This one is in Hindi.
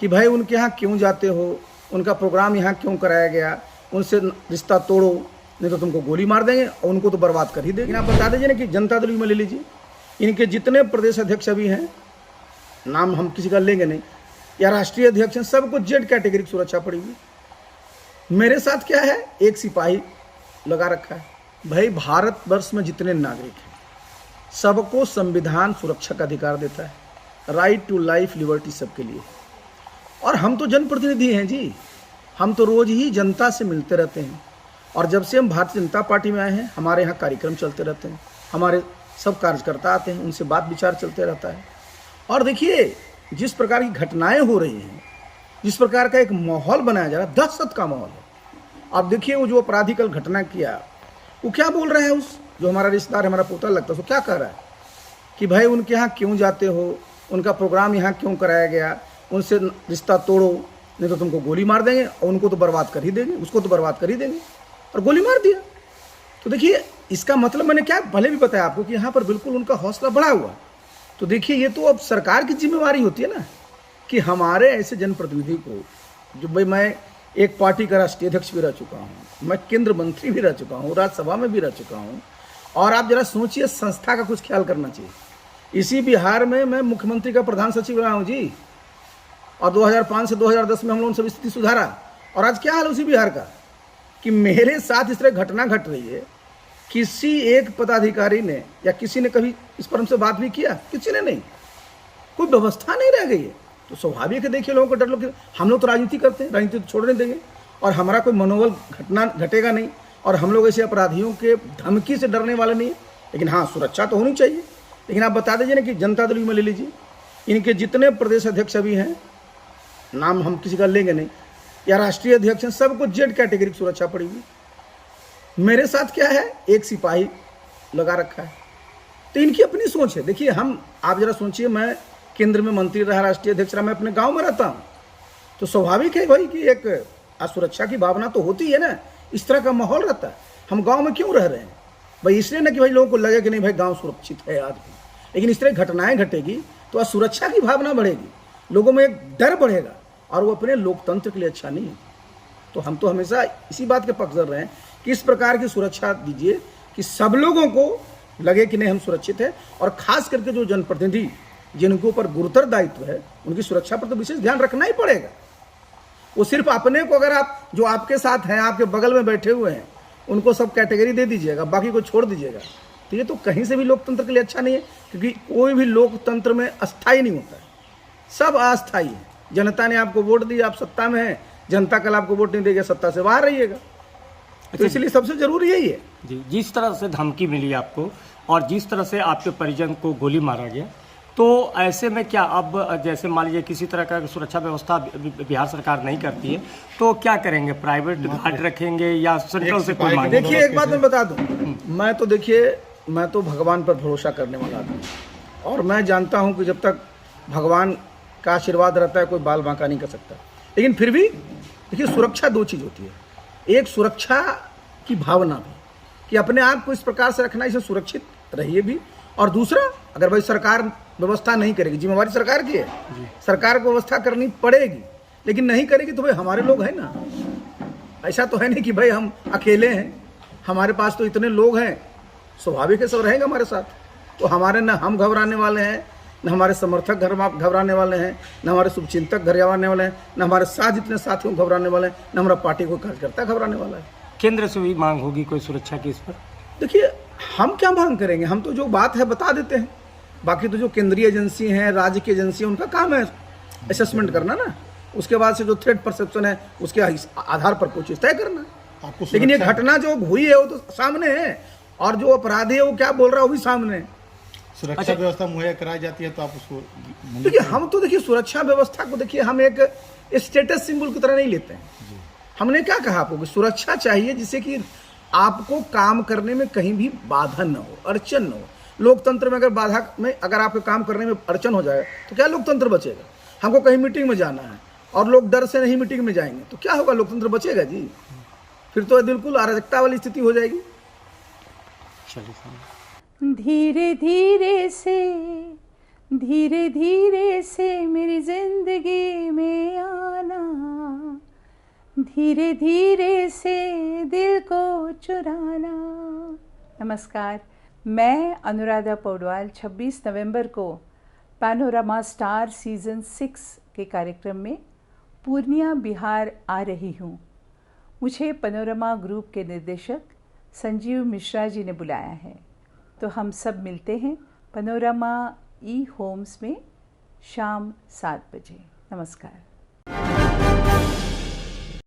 कि भाई उनके यहाँ क्यों जाते हो, उनका प्रोग्राम यहाँ क्यों कराया गया, उनसे रिश्ता तोड़ो, नहीं तो तुमको गोली मार देंगे और उनको तो बर्बाद कर ही देंगे। आप बता दीजिए ना कि जनता दल में ले लीजिए, इनके जितने प्रदेश अध्यक्ष अभी हैं, नाम हम किसी का लेंगे नहीं, या राष्ट्रीय अध्यक्ष हैं, सबको जेड कैटेगरी की सुरक्षा पड़ी हुई। मेरे साथ क्या है, एक सिपाही लगा रखा है। भाई भारतवर्ष में जितने नागरिक हैं सबको संविधान सुरक्षा का अधिकार देता है, राइट टू लाइफ लिबर्टी सबके लिए। और हम तो जनप्रतिनिधि हैं जी, हम तो रोज ही जनता से मिलते रहते हैं। और जब से हम भारतीय जनता पार्टी में आए हैं हमारे यहाँ कार्यक्रम चलते रहते हैं, हमारे सब कार्यकर्ता आते हैं, उनसे बात विचार चलते रहता है। और देखिए जिस प्रकार की घटनाएं हो रही हैं, जिस प्रकार का एक माहौल बनाया जा रहा है, दहशत का माहौल है। आप देखिए वो जो अपराधी कल घटना किया, वो क्या बोल रहा है, उस जो हमारा रिश्तेदार हमारा पोता लगता है उसको क्या कह रहा है कि भाई उनके यहाँ क्यों जाते हो, उनका प्रोग्राम यहाँ क्यों कराया गया, उनसे रिश्ता तोड़ो, नहीं तो तुमको गोली मार देंगे और उनको तो बर्बाद कर ही देंगे, उसको तो बर्बाद कर ही देंगे, और गोली मार दिया। तो देखिए इसका मतलब मैंने क्या पहले भी बताया आपको कि यहाँ पर बिल्कुल उनका हौसला बढ़ा हुआ। तो देखिए ये तो अब सरकार की जिम्मेवारी होती है ना कि हमारे ऐसे जनप्रतिनिधि को, जो भाई मैं एक पार्टी का राष्ट्रीय अध्यक्ष भी रह चुका हूँ, मैं केंद्र मंत्री भी रह चुका हूँ, राज्यसभा में भी रह चुका हूँ, और आप जरा सोचिए संस्था का कुछ ख्याल करना चाहिए। इसी बिहार में मैं मुख्यमंत्री का प्रधान सचिव रहा हूँ जी, और 2005 से 2010 में हम लोगों ने सब स्थिति सुधारा। और आज क्या हाल है उसी बिहार का कि मेरे साथ इस तरह घटना घट रही है, किसी एक पदाधिकारी ने या किसी ने कभी इस पर हमसे बात भी किया, किसी ने नहीं, कोई व्यवस्था नहीं रह गई है। तो स्वाभाविक है, देखिए लोगों को डर, लोग हम लोग तो राजनीति करते हैं, राजनीति तो छोड़ने देंगे, और हमारा कोई मनोबल घटना घटेगा नहीं, और हम लोग ऐसे अपराधियों के धमकी से डरने वाले नहीं है। लेकिन हाँ, सुरक्षा तो होनी चाहिए। लेकिन आप बता दीजिए ना कि जनता दल में ले लीजिए, इनके जितने प्रदेश अध्यक्ष अभी हैं, नाम हम किसी का लेंगे नहीं, या राष्ट्रीय अध्यक्ष हैं, सबको जेड कैटेगरी की सुरक्षा पड़ी हुई। मेरे साथ क्या है, एक सिपाही लगा रखा है। तो इनकी अपनी सोच है। देखिए आप जरा सोचिए, मैं केंद्र में मंत्री रहा, राष्ट्रीय अध्यक्ष रहा, मैं अपने गांव में रहता हूँ, तो स्वाभाविक है भाई कि एक असुरक्षा की भावना तो होती है ना, इस तरह का माहौल रहता है। हम गांव में क्यों रह रहे हैं भाई, इसलिए ना कि भाई लोगों को लगे कि नहीं भाई गांव सुरक्षित है आज भी। लेकिन इस तरह घटनाएं घटेगी तो असुरक्षा की भावना बढ़ेगी, लोगों में एक डर बढ़ेगा, और वो अपने लोकतंत्र के लिए अच्छा नहीं है। तो हम तो हमेशा इसी बात के पक्षधर रहे हैं कि इस प्रकार की सुरक्षा दीजिए कि सब लोगों को लगे कि नहीं हम सुरक्षित है। और खास करके जो जनप्रतिनिधि जिनके ऊपर गुरुतर दायित्व है, उनकी सुरक्षा पर तो विशेष ध्यान रखना ही पड़ेगा। वो सिर्फ अपने को, अगर आप जो आपके साथ हैं, आपके बगल में बैठे हुए हैं, उनको सब कैटेगरी दे दीजिएगा, बाकी को छोड़ दीजिएगा, तो ये तो कहीं से भी लोकतंत्र के लिए अच्छा नहीं है। क्योंकि कोई भी लोकतंत्र में अस्थायी नहीं होता है, सब अस्थायी है। जनता ने आपको वोट दी, आप सत्ता में हैं, जनता कल आपको वोट नहीं देगा, सत्ता से बाहर रहिएगा। तो इसलिए सबसे जरूरी यही है जी। जिस तरह से धमकी मिली आपको और जिस तरह से आपके परिजन को गोली मारा गया, तो ऐसे में क्या अब जैसे मान लीजिए किसी तरह का सुरक्षा व्यवस्था बिहार सरकार नहीं करती है, तो क्या करेंगे? प्राइवेट गार्ड रखेंगे या सेंट्रल से कोई मांगेंगे? देखिए एक बात मैं बता दूं, मैं तो भगवान पर भरोसा करने वाला आदमी, और मैं जानता हूं कि जब तक भगवान का आशीर्वाद रहता है कोई बाल बांका नहीं कर सकता। लेकिन फिर भी देखिए, सुरक्षा दो चीज़ होती है, एक सुरक्षा की भावना भी कि अपने आप को इस प्रकार से रखना, इसे सुरक्षित रहिए भी, और दूसरा अगर भाई सरकार व्यवस्था नहीं करेगी, जिम्मेवारी सरकार की है, सरकार को व्यवस्था करनी पड़ेगी, लेकिन नहीं करेगी तो भाई हमारे लोग हैं ना। ऐसा तो है नहीं कि भाई हम अकेले हैं, हमारे पास तो इतने लोग हैं, स्वाभाविक है सब रहेंगे हमारे साथ। तो हमारे न हम घबराने वाले हैं, न हमारे समर्थक घबराने वाले हैं, न हमारे शुभचिंतक घबराने वाले हैं, न हमारे साथ जितने साथियों घबराने वाले हैं, न हमारा पार्टी को कार्यकर्ता घबराने वाला है। केंद्र से भी मांग होगी कोई सुरक्षा की इस पर? देखिए हम क्या मांग करेंगे, हम तो जो बात है बता देते हैं। बाकी तो जो केंद्रीय एजेंसी हैं, राज्य की एजेंसी है, उनका काम है असेसमेंट करना ना, उसके बाद से जो थ्रेट परसेप्शन है उसके आधार पर कुछ तय करना। लेकिन ये घटना जो हुई है वो तो सामने है, और जो अपराधी है वो क्या बोल रहा है वो भी सामने है। सुरक्षा व्यवस्था मुहैया कराई जाती है तो आप उसको देखिए, हम तो देखिए सुरक्षा व्यवस्था को देखिए हम एक स्टेटस सिंबल की तरह नहीं लेते हैं। हमने क्या कहा आपको कि सुरक्षा चाहिए जिससे कि आपको काम करने में कहीं भी बाधा न हो, अड़चन न हो। लोकतंत्र में अगर बाधा में, अगर आपके काम करने में अड़चन हो जाए तो क्या लोकतंत्र बचेगा? हमको कहीं मीटिंग में जाना है और लोग डर से नहीं मीटिंग में जाएंगे तो क्या होगा? लोकतंत्र बचेगा जी? फिर तो बिल्कुल अराजकता वाली स्थिति हो जाएगी। धीरे धीरे से मेरी जिंदगी में धीरे धीरे से दिल को चुराना। नमस्कार, मैं अनुराधा पौडवाल 26 नवंबर को पैनोरामा स्टार सीज़न 6 के कार्यक्रम में पूर्णिया बिहार आ रही हूँ। मुझे पैनोरामा ग्रुप के निर्देशक संजीव मिश्रा जी ने बुलाया है, तो हम सब मिलते हैं पैनोरामा ई होम्स में शाम 7 बजे। नमस्कार।